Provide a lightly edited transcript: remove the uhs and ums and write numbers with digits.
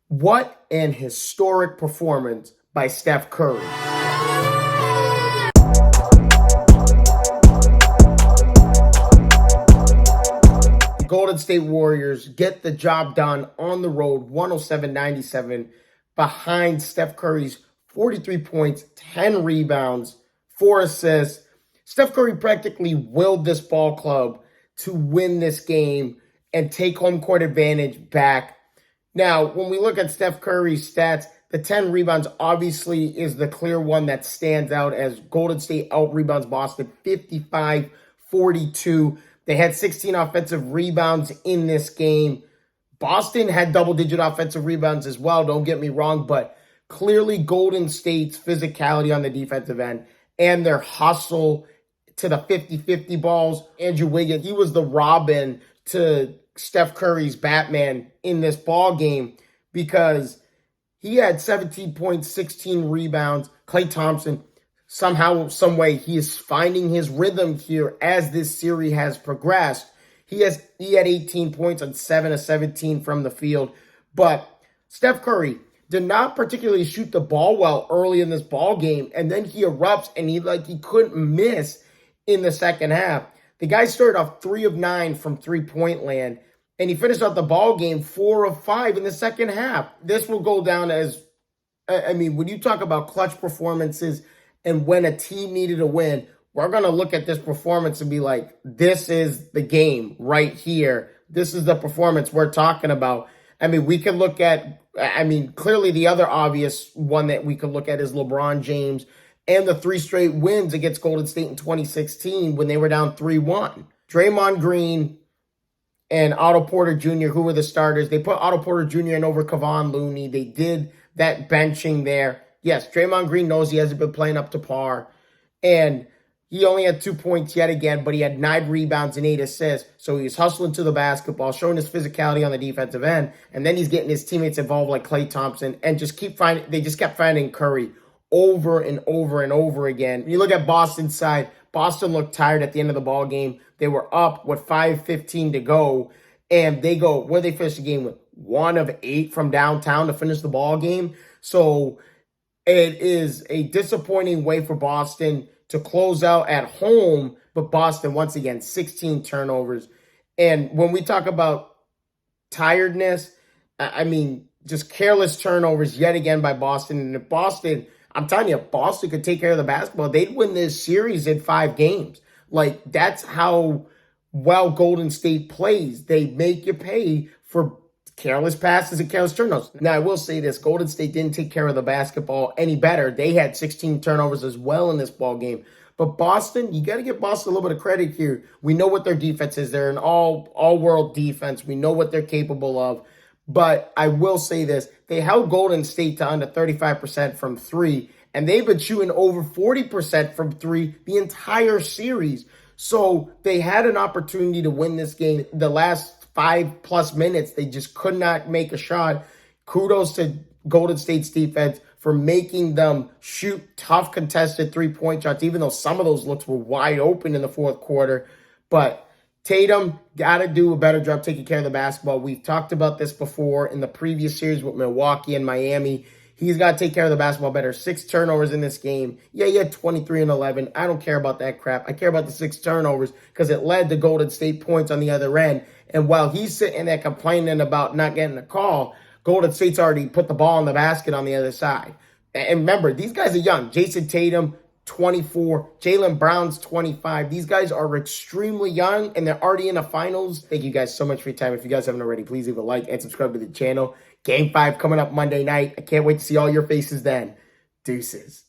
What an historic performance by Steph Curry. The Golden State Warriors get the job done on the road, 107-97, behind Steph Curry's 43 points, 10 rebounds, 4 assists. Steph Curry practically willed this ball club to win this game and take home court advantage back. Now, when we look at Steph Curry's stats, the 10 rebounds obviously is the clear one that stands out as Golden State out-rebounds Boston 55-42. They had 16 offensive rebounds in this game. Boston had double-digit offensive rebounds as well, don't get me wrong, but clearly Golden State's physicality on the defensive end and their hustle to the 50-50 balls. Andrew Wiggins, he was the Robin to Steph Curry's Batman in this ball game because he had 17 points, 16 rebounds. Klay Thompson, somehow, some way, he is finding his rhythm here as this series has progressed. He had 18 points on 7 of 17 from the field, but Steph Curry did not particularly shoot the ball well early in this ball game, and then he erupts and he couldn't miss in the second half. The guy started off 3 of 9 from three-point land, and he finished out the ball game 4 of 5 in the second half. This will go down as, when you talk about clutch performances and when a team needed a win, we're going to look at this performance and be like, this is the game right here. This is the performance we're talking about. We could look at, clearly the other obvious one that we could look at is LeBron James and the 3 straight wins against Golden State in 2016 when they were down 3-1. Draymond Green and Otto Porter Jr., who were the starters. They put Otto Porter Jr. in over Kevon Looney. They did that benching there. Yes, Draymond Green knows he hasn't been playing up to par. And he only had 2 points yet again, but he had 9 rebounds and 8 assists. So he was hustling to the basketball, showing his physicality on the defensive end. And then he's getting his teammates involved like Klay Thompson and they just kept finding Curry over and over and over again. When you look at Boston's side, Boston looked tired at the end of the ball game. They were up with 5:15 to go, and they go, where they finished the game with 1 of 8 from downtown to finish the ball game. So it is a disappointing way for Boston to close out at home, but Boston, once again, 16 turnovers. And when we talk about tiredness, just careless turnovers yet again by Boston. And if Boston, I'm telling you, if Boston could take care of the basketball, they'd win this series in 5 games. That's how well Golden State plays. They make you pay for careless passes and careless turnovers. Now, I will say this. Golden State didn't take care of the basketball any better. They had 16 turnovers as well in this ball game. But Boston, you got to give Boston a little bit of credit here. We know what their defense is. They're an all-world defense. We know what they're capable of. But I will say this. They held Golden State to under 35% from 3, and they've been shooting over 40% from 3 the entire series. So they had an opportunity to win this game. The last 5+ minutes, they just could not make a shot. Kudos to Golden State's defense for making them shoot tough contested 3-point shots, even though some of those looks were wide open in the fourth quarter. But Tatum got to do a better job taking care of the basketball. We've talked about this before in the previous series with Milwaukee and Miami. He's got to take care of the basketball better. 6 turnovers in this game. Yeah, he had 23 and 11. I don't care about that crap. I care about the 6 turnovers because it led to Golden State points on the other end. And while he's sitting there complaining about not getting a call, Golden State's already put the ball in the basket on the other side. And remember, these guys are young. Jason Tatum, 24. Jaylen Brown's 25. These guys are extremely young, and they're already in the finals. Thank you guys so much for your time. If you guys haven't already, please leave a like and subscribe to the channel. Game 5 coming up Monday night. I can't wait to see all your faces then. Deuces.